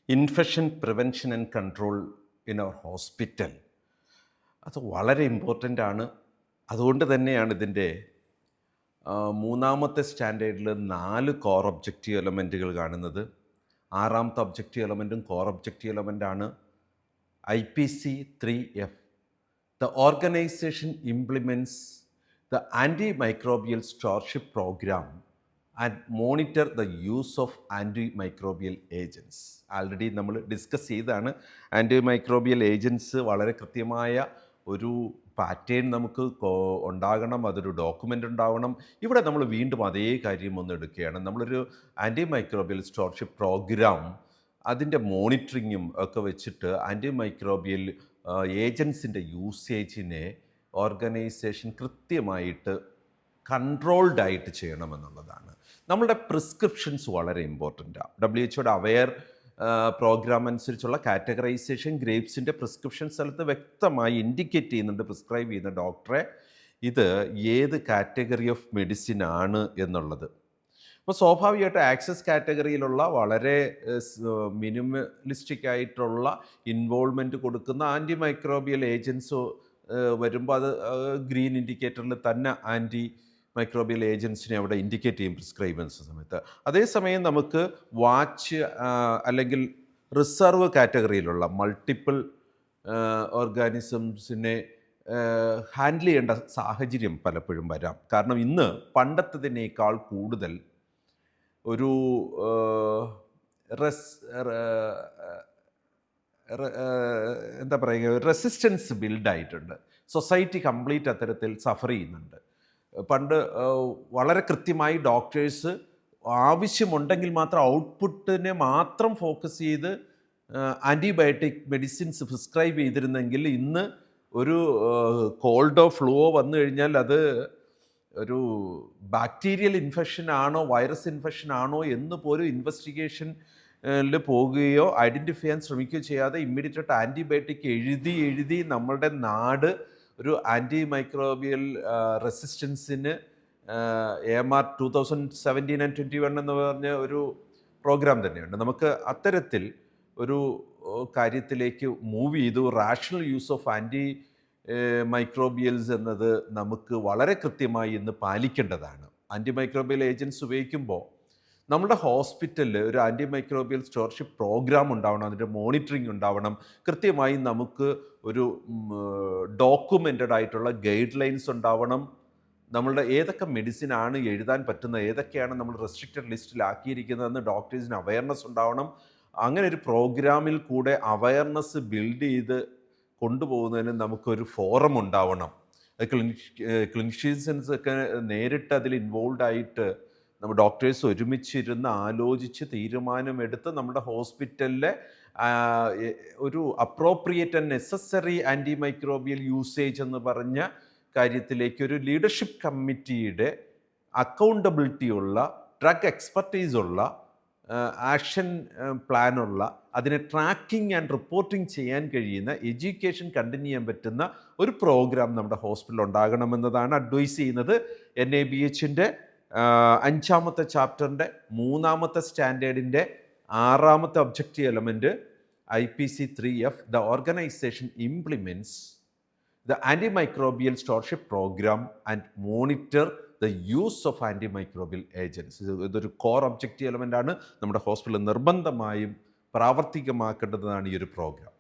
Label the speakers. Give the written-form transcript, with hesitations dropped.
Speaker 1: Infection prevention and control in our hospital അത് വളരെ important ആണ്. അതുകൊണ്ട് തന്നെയാണ് ഇതിൻ്റെ മൂന്നാമത്തെ സ്റ്റാൻഡേർഡിൽ 4 കോർ ഒബ്ജക്റ്റീവ് എലമെൻറ്റുകൾ കാണുന്നത്. ആറാമത്തെ ഒബ്ജക്റ്റീവ് എലമെൻറ്റും കോർ ഒബ്ജക്റ്റീവ് എലമെൻ്റാണ്. IPC3F. The organization implements the antimicrobial stewardship program and monitor the use of antimicrobial agents. Already നമ്മൾ ഡിസ്കസ് ചെയ്താണ്. ആൻറ്റിമൈക്രോബിയൽ ഏജൻസ് വളരെ കൃത്യമായ ഒരു പാറ്റേൺ നമുക്ക് ഉണ്ടാകണം, അതൊരു ഡോക്യുമെൻ്റ് ഉണ്ടാവണം. ഇവിടെ നമ്മൾ വീണ്ടും അതേ കാര്യം ഒന്ന് എടുക്കുകയാണ്. നമ്മളൊരു ആൻറ്റിമൈക്രോബിയൽ സ്റ്റോർഷിപ്പ് പ്രോഗ്രാം അതിൻ്റെ മോണിറ്ററിങ്ങും ഒക്കെ വെച്ചിട്ട് ആൻറ്റിമൈക്രോബിയൽ ഏജൻസിൻ്റെ യൂസേജിനെ ഓർഗനൈസേഷൻ കൃത്യമായിട്ട് കൺട്രോൾഡായിട്ട് ചെയ്യണമെന്നുള്ളതാണ്. നമ്മളുടെ പ്രിസ്ക്രിപ്ഷൻസ് വളരെ ഇമ്പോർട്ടൻ്റാണ്. WHO അവെയർ പ്രോഗ്രാം അനുസരിച്ചുള്ള കാറ്റഗറൈസേഷൻ ഗ്രേപ്സിൻ്റെ പ്രിസ്ക്രിപ്ഷൻ സ്ഥലത്ത് വ്യക്തമായി ഇൻഡിക്കേറ്റ് ചെയ്യുന്നുണ്ട്, പ്രിസ്ക്രൈബ് ചെയ്യുന്ന ഡോക്ടറെ ഇത് ഏത് കാറ്റഗറി ഓഫ് മെഡിസിൻ ആണ് എന്നുള്ളത്. അപ്പോൾ സ്വാഭാവികമായിട്ട് ആക്സസ് കാറ്റഗറിയിലുള്ള വളരെ മിനിമലിസ്റ്റിക് ആയിട്ടുള്ള ഇൻവോൾവ്മെൻറ്റ് കൊടുക്കുന്ന ആൻറ്റിമൈക്രോബിയൽ ഏജൻസ് വരുമ്പോൾ അത് ഗ്രീൻ ഇൻഡിക്കേറ്ററിൽ തന്നെ മൈക്രോബിയൽ ഏജൻസിനെ അവിടെ ഇൻഡിക്കേറ്റ് ചെയ്യും പ്രിസ്ക്രൈബ് ചെയ്യുന്ന സമയത്ത്. അതേസമയം നമുക്ക് വാച്ച് അല്ലെങ്കിൽ റിസർവ് കാറ്റഗറിയിലുള്ള മൾട്ടിപ്പിൾ ഓർഗാനിസംസിനെ ഹാൻഡിൽ ചെയ്യേണ്ട സാഹചര്യം പലപ്പോഴും വരാം. കാരണം ഇന്ന് പണ്ടത്തതിനേക്കാൾ കൂടുതൽ ഒരു എന്താ പറയുക, റെസിസ്റ്റൻസ് ബിൽഡായിട്ടുണ്ട്. സൊസൈറ്റി കംപ്ലീറ്റ് അത്തരത്തിൽ സഫർ ചെയ്യുന്നുണ്ട്. പണ്ട് വളരെ കൃത്യമായി ഡോക്ടേഴ്സ് ആവശ്യമുണ്ടെങ്കിൽ മാത്രം ഔട്ട്പുട്ടിനെ മാത്രം ഫോക്കസ് ചെയ്ത് ആൻറ്റിബയോട്ടിക് മെഡിസിൻസ് പ്രിസ്ക്രൈബ് ചെയ്തിരുന്നെങ്കിൽ ഇന്ന് ഒരു കോൾഡോ ഫ്ലൂവോ വന്നു കഴിഞ്ഞാൽ അത് ഒരു ബാക്ടീരിയൽ ഇൻഫെക്ഷൻ ആണോ വൈറസ് ഇൻഫെക്ഷൻ ആണോ എന്ന് പോലും ഇൻവെസ്റ്റിഗേഷനിൽ പോകുകയോ ഐഡൻറ്റിഫൈ ചെയ്യാൻ ശ്രമിക്കുകയോ ചെയ്യാതെ ഇമ്മീഡിയറ്റായിട്ട് ആൻറ്റിബയോട്ടിക് എഴുതി നമ്മളുടെ നാട് ഒരു ആൻറ്റിമൈക്രോബിയൽ റെസിസ്റ്റൻസിന് AMR 2017 and 21 എന്ന് പറഞ്ഞ ഒരു പ്രോഗ്രാം തന്നെയുണ്ട്. നമുക്ക് അത്തരത്തിൽ ഒരു കാര്യത്തിലേക്ക് മൂവ് ചെയ്തു. റാഷണൽ യൂസ് ഓഫ് മൈക്രോബിയൽസ് എന്നത് നമുക്ക് വളരെ കൃത്യമായി ഇന്ന് പാലിക്കേണ്ടതാണ്. ആൻറ്റിമൈക്രോബിയൽ ഏജൻസ് ഉപയോഗിക്കുമ്പോൾ നമ്മുടെ ഹോസ്പിറ്റലിൽ ഒരു ആൻറ്റിമൈക്രോബിയൽ സ്റ്റോർഷിപ്പ് പ്രോഗ്രാം ഉണ്ടാവണം, അതിൻ്റെ മോണിറ്ററിങ് ഉണ്ടാവണം. കൃത്യമായി നമുക്ക് ഒരു ഡോക്യുമെൻറ്റഡ് ആയിട്ടുള്ള ഗൈഡ് ലൈൻസ് ഉണ്ടാവണം. നമ്മളുടെ ഏതൊക്കെ മെഡിസിനാണ് എഴുതാൻ പറ്റുന്നത്, ഏതൊക്കെയാണ് നമ്മൾ റെസ്ട്രിക്റ്റഡ് ലിസ്റ്റിലാക്കിയിരിക്കുന്നതെന്ന് ഡോക്ടേഴ്സിന് അവയർനെസ് ഉണ്ടാവണം. അങ്ങനെ ഒരു പ്രോഗ്രാമിൽ കൂടെ അവയർനെസ് ബിൽഡ് ചെയ്ത് കൊണ്ടുപോകുന്നതിന് നമുക്കൊരു ഫോറം ഉണ്ടാവണം. ക്ലിനിഷ്യൻസ് ഒക്കെ നേരിട്ട് അതിൽ ഇൻവോൾവ് ആയിട്ട് നമ്മൾ ഡോക്ടേഴ്സ് ഒരുമിച്ചിരുന്ന് ആലോചിച്ച് തീരുമാനമെടുത്ത് നമ്മുടെ ഹോസ്പിറ്റലിലെ ഒരു appropriate and necessary antimicrobial usage എന്ന് പറഞ്ഞ കാര്യത്തിലേക്ക് ഒരു ലീഡർഷിപ്പ് കമ്മിറ്റിയുടെ അക്കൗണ്ടബിലിറ്റി ഉള്ള, ഡ്രഗ് എക്സ്പെർട്ടീസ് ഉള്ള, ആക്ഷൻ പ്ലാനുള്ള, അതിനെ ട്രാക്കിംഗ് ആൻഡ് റിപ്പോർട്ടിംഗ് ചെയ്യാൻ കഴിയുന്ന, എഡ്യൂക്കേഷൻ കണ്ടിന്യൂ ചെയ്യാൻ പറ്റുന്ന ഒരു പ്രോഗ്രാം നമ്മുടെ ഹോസ്പിറ്റലിൽ ഉണ്ടാകണമെന്നതാണ് അഡ്വൈസ് ചെയ്യുന്നത്. NABHൻ്റെ 5ാമത്തെ ചാപ്റ്ററിൻ്റെ 3ാമത്തെ സ്റ്റാൻഡേർഡിൻ്റെ 6ാമത്തെ objective element IPC3F. The organisation implements the antimicrobial stewardship programme and monitor the use of antimicrobial agents. ഇതൊരു കോർ ഒബ്ജക്റ്റീവ് എലമെൻ്റാണ്. നമ്മുടെ ഹോസ്പിറ്റലിൽ നിർബന്ധമായും പ്രാവർത്തികമാക്കേണ്ടതാണ് ഈ ഒരു പ്രോഗ്രാം.